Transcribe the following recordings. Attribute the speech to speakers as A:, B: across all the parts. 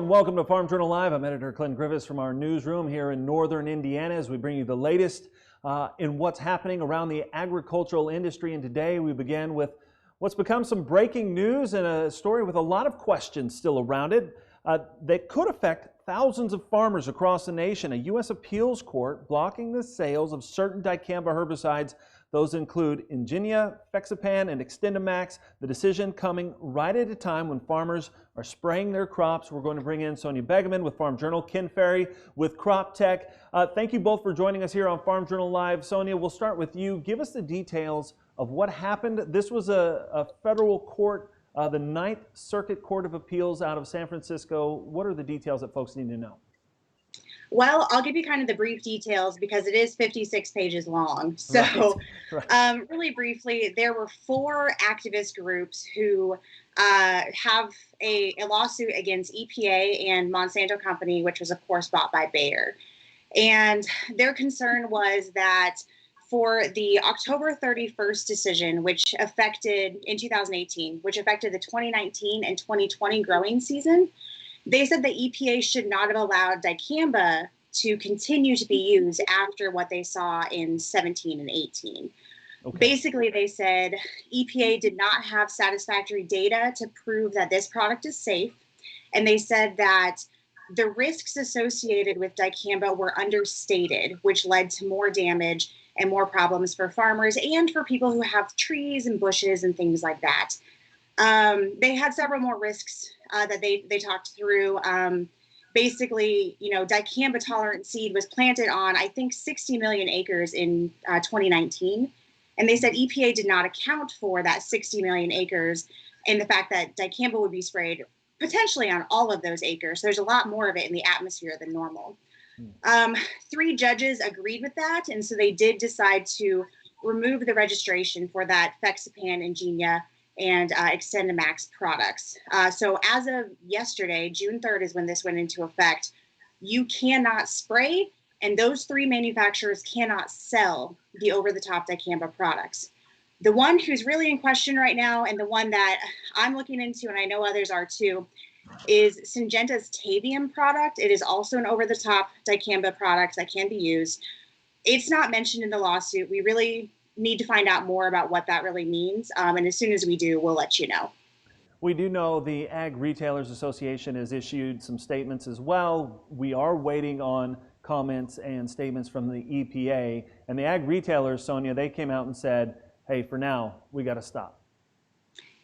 A: and welcome to Farm Journal Live. I'm editor Clint Griffiths from our newsroom here in northern Indiana as we bring you the latest in what's happening around the agricultural industry. And today we begin with what's become some breaking news and a story with a lot of questions still around it that could affect thousands of farmers across the nation. A U.S. appeals court blocking the sales of certain dicamba herbicides. Those include Ingenia, Fexapan, and XtendiMax. The decision coming right at a time when farmers are spraying their crops. We're going to bring in Sonia Begeman with Farm Journal, Ken Ferry with Crop Tech. Thank you both for joining us here on Farm Journal Live. Sonia, we'll start with you. Give us the details of what happened. This was a federal court, the Ninth Circuit Court of Appeals out of San Francisco. What are the details that folks need to know?
B: Well, I'll give you kind of the brief details because it is 56 pages long. So right. Really briefly, there were 4 activist groups who have a lawsuit against EPA and Monsanto Company, which was, of course, bought by Bayer. And their concern was that for the October 31st decision, which affected in 2018, which affected the 2019 and 2020 growing season, they said the EPA should not have allowed dicamba to continue to be used after what they saw in 17 and 18. Okay. Basically, they said EPA did not have satisfactory data to prove that this product is safe. And they said that the risks associated with dicamba were understated, which led to more damage and more problems for farmers and for people who have trees and bushes and things like that. They had several more risks that they talked through. Basically, dicamba tolerant seed was planted on, I think, 60 million acres in 2019. And they said EPA did not account for that 60 million acres and the fact that dicamba would be sprayed potentially on all of those acres. So there's a lot more of it in the atmosphere than normal. 3 judges agreed with that. And so they did decide to remove the registration for that Fexapan, Ingenia, and XtendiMax products. So as of yesterday, June 3rd is when this went into effect, you cannot spray, and those 3 manufacturers cannot sell the over-the-top dicamba products. The one who's really in question right now, and the one that I'm looking into, and I know others are too, is Syngenta's Tavium product. It is also an over-the-top dicamba product that can be used. It's not mentioned in the lawsuit. We really need to find out more about what that really means. And as soon as we do, we'll let you know.
A: We do know the Ag Retailers Association has issued some statements as well. We are waiting on comments and statements from the EPA. And the Ag Retailers, Sonia, they came out and said, hey, for now, we got to stop.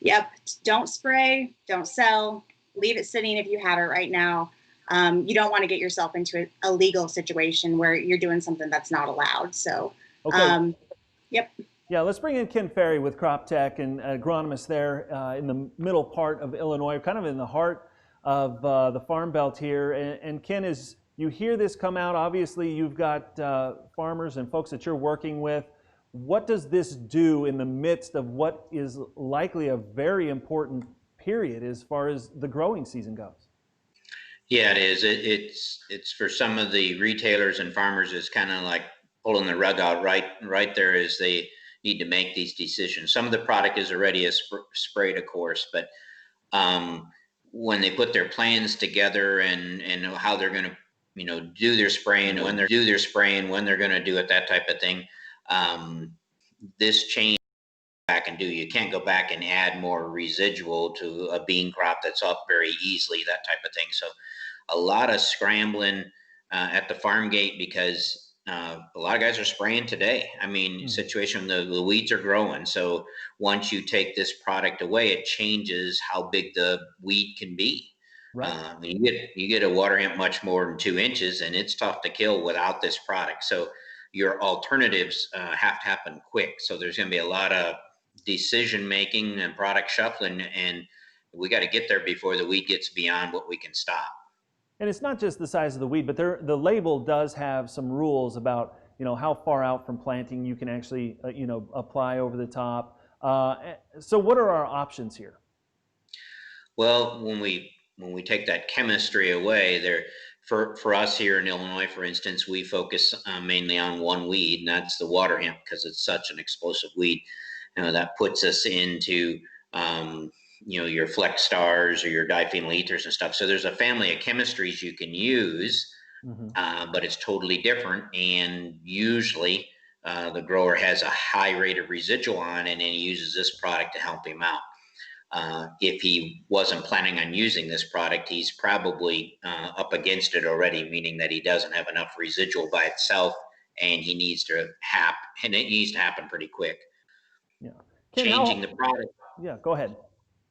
B: Yep. Don't spray, don't sell, leave it sitting if you have it right now. You don't want to get yourself into a legal situation where you're doing something that's not allowed. So,
A: okay.
B: Yep.
A: Yeah, let's bring in Ken Ferry with Crop Tech, and agronomist there in the middle part of Illinois, kind of in the heart of the Farm Belt here. And Ken, as you hear this come out, obviously you've got farmers and folks that you're working with. What does this do in the midst of what is likely a very important period as far as the growing season goes?
C: Yeah, it is. It's for some of the retailers and farmers, it's kind of like pulling the rug out right there as they need to make these decisions. Some of the product is already sprayed, of course, but when they put their plans together and how they're going to, do their spraying, when they're going to do it, that type of thing, this change back and do. You can't go back and add more residual to a bean crop that's up very easily, that type of thing. So a lot of scrambling at the farm gate because a lot of guys are spraying today. I mean, situation, the weeds are growing. So once you take this product away, it changes how big the weed can be. Right. You get a water hemp much more than 2 inches, and it's tough to kill without this product. So your alternatives have to happen quick. So there's going to be a lot of decision making and product shuffling, and we got to get there before the weed gets beyond what we can stop.
A: And it's not just the size of the weed, but the label does have some rules about, how far out from planting you can actually, apply over the top. So what are our options here?
C: Well, when we take that chemistry away, for us here in Illinois, for instance, we focus mainly on one weed, and that's the water hemp because it's such an explosive weed. That puts us into your Flex Stars or your diphenyl ethers and stuff. So there's a family of chemistries you can use,
A: Hmm.
C: but it's totally different. And usually the grower has a high rate of residual on, and then he uses this product to help him out. If he wasn't planning on using this product, he's probably up against it already, meaning that he doesn't have enough residual by itself, and he needs to and it needs to happen pretty quick.
A: Yeah. Ken,
C: Changing the product,
A: yeah, go ahead.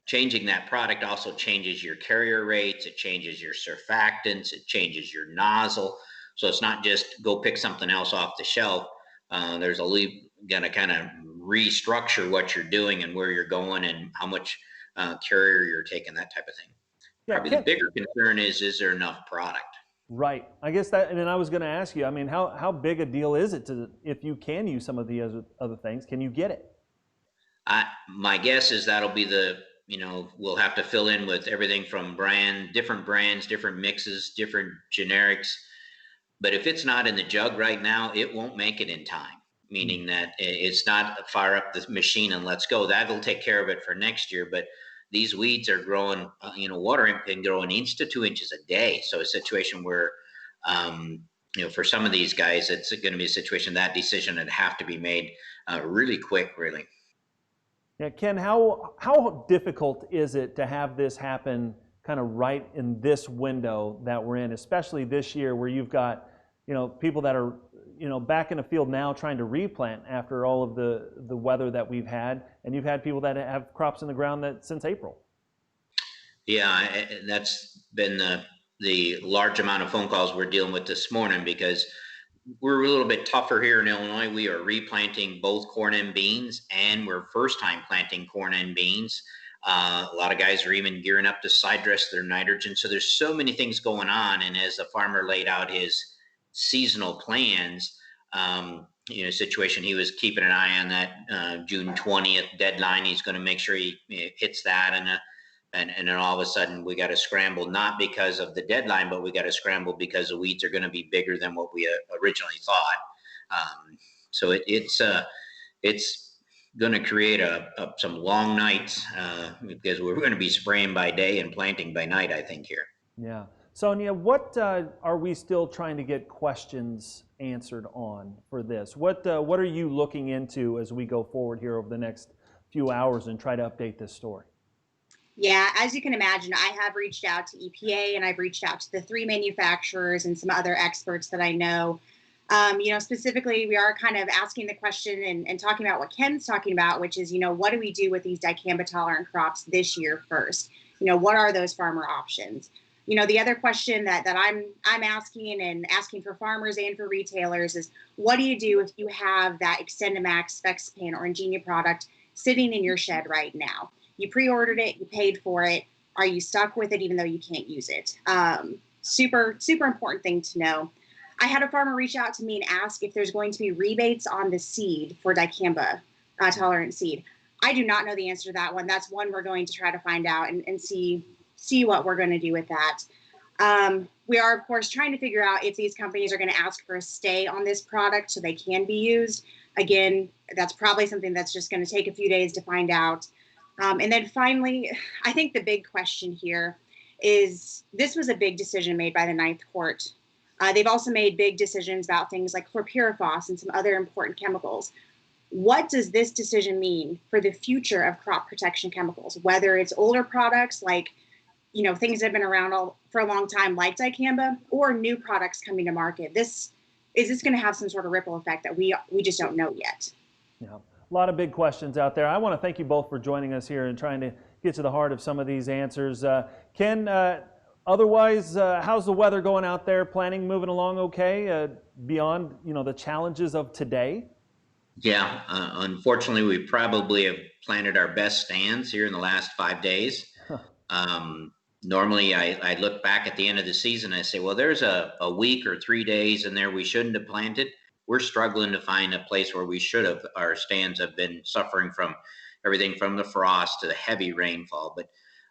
C: changing that product also changes your carrier rates, it changes your surfactants, it changes your nozzle. So it's not just go pick something else off the shelf. There's gonna kind of restructure what you're doing and where you're going and how much carrier you're taking, that type of thing.
A: Yeah,
C: Probably the
A: Ken,
C: bigger concern is there enough product?
A: right. I guess that, and then I was going to ask you, I mean, how big a deal is it to, if you can use some of the other things, can you get it?
C: My guess is that'll be we'll have to fill in with everything from different brands, different mixes, different generics. But if it's not in the jug right now, it won't make it in time, meaning that it's not fire up the machine and let's go. That'll take care of it for next year. But these weeds are growing, water can grow an inch to 2 inches a day. So a situation where, for some of these guys, it's going to be a situation that decision would have to be made really quick, really.
A: Yeah, Ken, how difficult is it to have this happen kind of right in this window that we're in, especially this year where you've got, people that are, back in the field now trying to replant after all of the weather that we've had, and you've had people that have crops in the ground since April.
C: Yeah, that's been the large amount of phone calls we're dealing with this morning, because we're a little bit tougher here in Illinois. We are replanting both corn and beans, and we're first time planting corn and beans. A lot of guys are even gearing up to side dress their nitrogen. So there's so many things going on. And as the farmer laid out his seasonal plans, situation, he was keeping an eye on that June 20th deadline. He's going to make sure he hits that. And then all of a sudden we got to scramble, not because of the deadline, but we got to scramble because the weeds are going to be bigger than what we originally thought. So it's going to create some long nights because we're going to be spraying by day and planting by night, I think, here.
A: Yeah. Sonia, what are we still trying to get questions answered on for this? What are you looking into as we go forward here over the next few hours and try to update this story?
B: Yeah, as you can imagine, I have reached out to EPA and I've reached out to the 3 manufacturers and some other experts that I know. Specifically, we are kind of asking the question and talking about what Ken's talking about, which is, what do we do with these dicamba tolerant crops this year first? What are those farmer options? The other question that I'm asking and asking for farmers and for retailers is, what do you do if you have that XtendiMax, Spexpan, or Ingenia product sitting in your shed right now? You pre-ordered it, you paid for it. Are you stuck with it even though you can't use it? Super, super important thing to know. I had a farmer reach out to me and ask if there's going to be rebates on the seed for dicamba tolerant seed. I do not know the answer to that one. That's one we're going to try to find out and see what we're going to do with that. We are, of course, trying to figure out if these companies are going to ask for a stay on this product so they can be used. Again, that's probably something that's just going to take a few days to find out. And then finally, I think the big question here is, this was a big decision made by the Ninth Court. They've also made big decisions about things like chlorpyrifos and some other important chemicals. What does this decision mean for the future of crop protection chemicals, whether it's older products like, things that have been around for a long time like dicamba, or new products coming to market? Is this going to have some sort of ripple effect that we just don't know yet?
A: Yeah. A lot of big questions out there. I want to thank you both for joining us here and trying to get to the heart of some of these answers. Ken, otherwise, how's the weather going out there? Planning moving along okay beyond the challenges of today?
C: Yeah, unfortunately, we probably have planted our best stands here in the last 5 days. Normally, I look back at the end of the season and I say, well, there's a week or 3 days in there we shouldn't have planted. We're struggling to find a place where we should have. Our stands have been suffering from everything from the frost to the heavy rainfall. But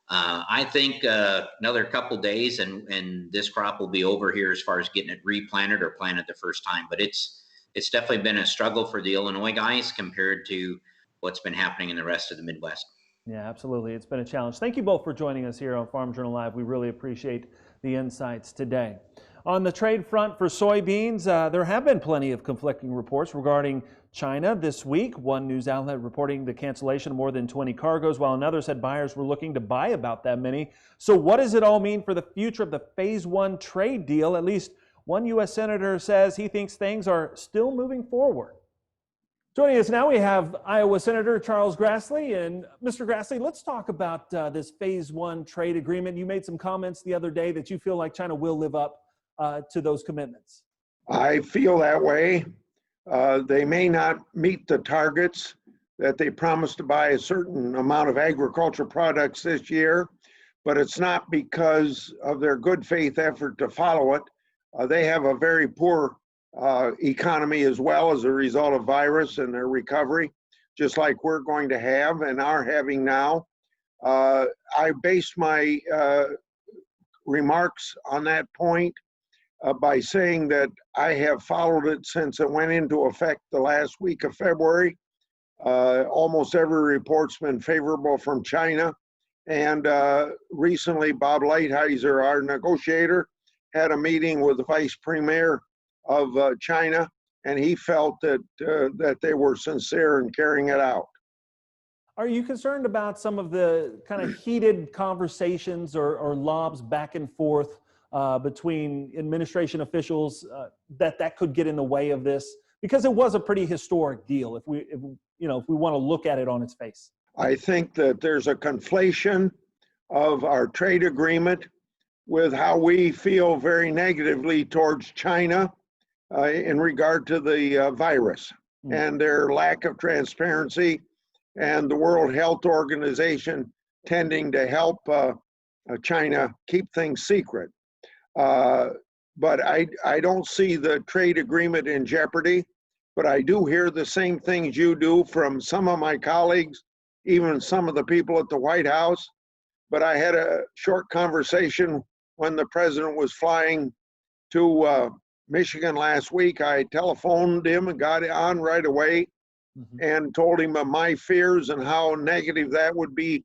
C: I think another couple days and this crop will be over here as far as getting it replanted or planted the first time. But it's definitely been a struggle for the Illinois guys compared to what's been happening in the rest of the Midwest.
A: Yeah, absolutely. It's been a challenge. Thank you both for joining us here on Farm Journal Live. We really appreciate the insights today. On the trade front for soybeans, there have been plenty of conflicting reports regarding China this week. One news outlet reporting the cancellation of more than 20 cargoes, while another said buyers were looking to buy about that many. So what does it all mean for the future of the Phase 1 trade deal? At least one U.S. Senator says he thinks things are still moving forward. Joining us now, we have Iowa Senator Charles Grassley. And Mr. Grassley, let's talk about this Phase 1 trade agreement. You made some comments the other day that you feel like China will live up to those commitments.
D: I feel that way. They may not meet the targets that they promised to buy a certain amount of agriculture products this year, but it's not because of their good faith effort to follow it. They have a very poor economy as well as a result of virus and their recovery, just like we're going to have and are having now. I based my remarks on that point by saying that I have followed it since it went into effect the last week of February. Almost every report's been favorable from China. And recently, Bob Lighthizer, our negotiator, had a meeting with the vice premier of China, and he felt that they were sincere in carrying it out.
A: Are you concerned about some of the kind of heated conversations or lobs back and forth between administration officials that could get in the way of this? Because it was a pretty historic deal if we want to look at it on its face.
D: I think that there's a conflation of our trade agreement with how we feel very negatively towards China in regard to the virus and their lack of transparency, and the World Health Organization tending to help China keep things secret. But I don't see the trade agreement in jeopardy, but I do hear the same things you do from some of my colleagues, even some of the people at the White House. But I had a short conversation when the president was flying to Michigan last week. I telephoned him and got on right away and told him of my fears and how negative that would be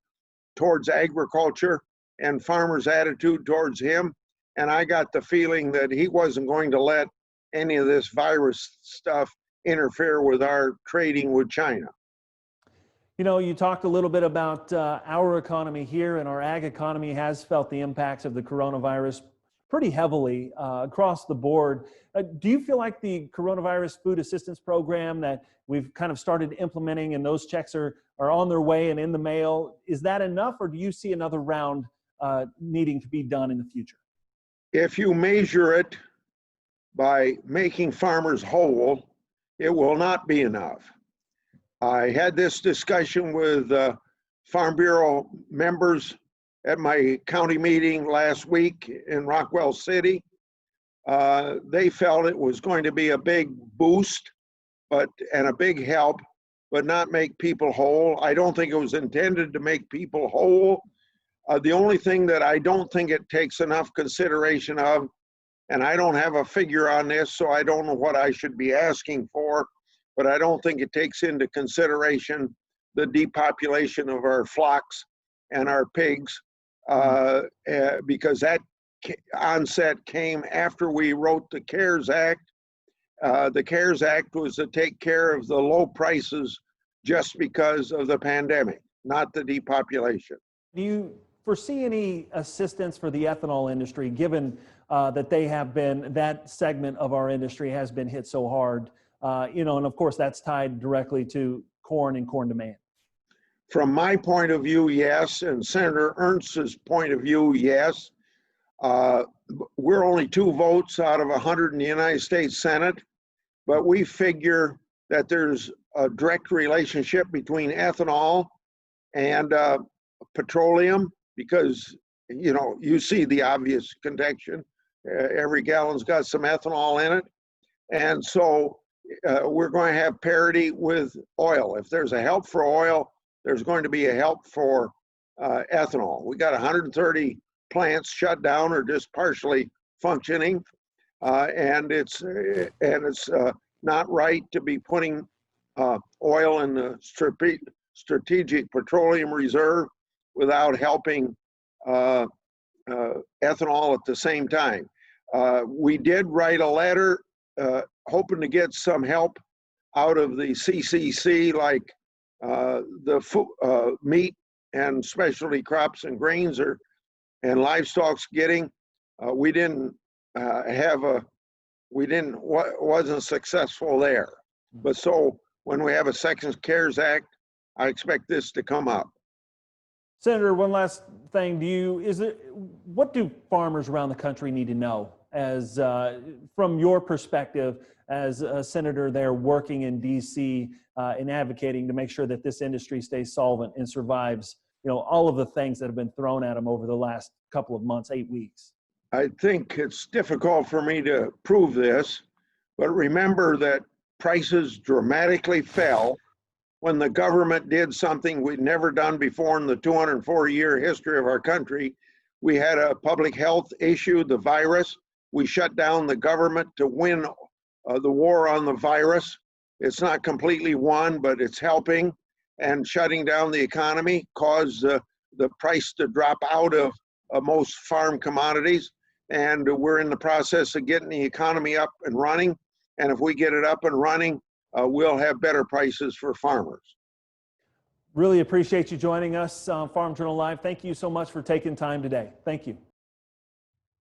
D: towards agriculture and farmers' attitude towards him. And I got the feeling that he wasn't going to let any of this virus stuff interfere with our trading with China.
A: You know, you talked a little bit about our economy here, and our ag economy has felt the impacts of the coronavirus pretty heavily across the board. Do you feel like the coronavirus food assistance program that we've kind of started implementing and those checks are on their way and in the mail, is that enough, or do you see another round needing to be done in the future?
D: If you measure it by making farmers whole, it will not be enough. I had this discussion with Farm Bureau members at my county meeting last week in Rockwell City. They felt it was going to be a big boost and a big help, but not make people whole. I don't think it was intended to make people whole. The only thing that I don't think it takes enough consideration of, and I don't have a figure on this, so I don't know what I should be asking for, but I don't think it takes into consideration the depopulation of our flocks and our pigs, because that onset came after we wrote the CARES Act. The CARES Act was to take care of the low prices just because of the pandemic, not the depopulation.
A: Do you foresee any assistance for the ethanol industry, given that that segment of our industry has been hit so hard? And of course, that's tied directly to corn and corn demand.
D: From my point of view, yes, and Senator Ernst's point of view, yes. We're only 2 votes out of 100 in the United States Senate, but we figure that there's a direct relationship between ethanol and petroleum, because you see the obvious connection. Every gallon's got some ethanol in it, and so we're going to have parity with oil. If there's a help for oil, there's going to be a help for ethanol. We got 130 plants shut down or just partially functioning, and it's not right to be putting oil in the strategic petroleum reserve without helping ethanol at the same time. We did write a letter hoping to get some help out of the CCC, like the meat and specialty crops and grains and livestock's getting. We wasn't successful there. But so when we have a Second CARES Act, I expect this to come up.
A: Senator, one last thing. What do farmers around the country need to know as from your perspective as a senator there working in DC and advocating to make sure that this industry stays solvent and survives, all of the things that have been thrown at them over the last couple of months, 8 weeks?
D: I think it's difficult for me to prove this, but remember that prices dramatically fell when the government did something we'd never done before in the 240-year history of our country. We had a public health issue, the virus. We shut down the government to win the war on the virus. It's not completely won, but it's helping. And shutting down the economy caused the price to drop out of most farm commodities. And we're in the process of getting the economy up and running. And if we get it up and running, we'll have better prices for farmers.
A: Really appreciate you joining us on Farm Journal Live. Thank you so much for taking time today. Thank you.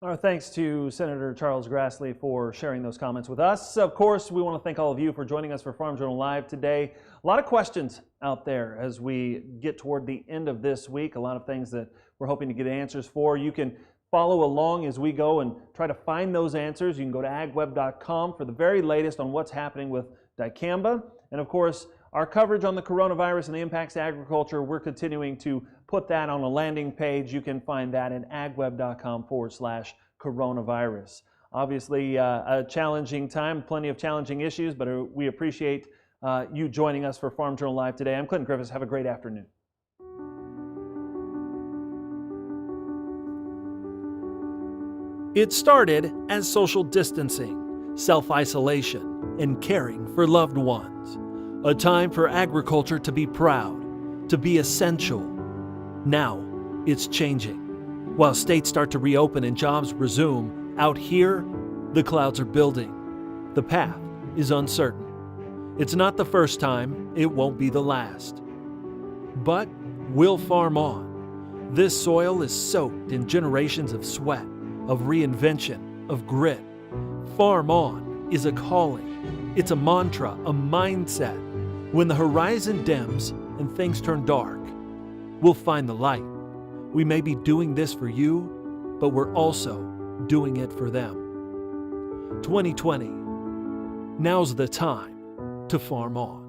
A: Our thanks to Senator Charles Grassley for sharing those comments with us. Of course, we want to thank all of you for joining us for Farm Journal Live today. A lot of questions out there as we get toward the end of this week. A lot of things that we're hoping to get answers for. You can follow along as we go and try to find those answers. You can go to agweb.com for the very latest on what's happening with dicamba. And of course, our coverage on the coronavirus and the impacts to agriculture, we're continuing to put that on a landing page. You can find that at agweb.com/coronavirus. Obviously, a challenging time, plenty of challenging issues, but we appreciate you joining us for Farm Journal Live today. I'm Clinton Griffiths. Have a great afternoon.
E: It started as social distancing, self-isolation, and caring for loved ones. A time for agriculture to be proud, to be essential. Now, it's changing. While states start to reopen and jobs resume, out here, the clouds are building. The path is uncertain. It's not the first time, it won't be the last. But we'll farm on. This soil is soaked in generations of sweat, of reinvention, of grit. Farm on is a calling. It's a mantra, a mindset. When the horizon dims and things turn dark, we'll find the light. We may be doing this for you, but we're also doing it for them. 2020, now's the time to farm on.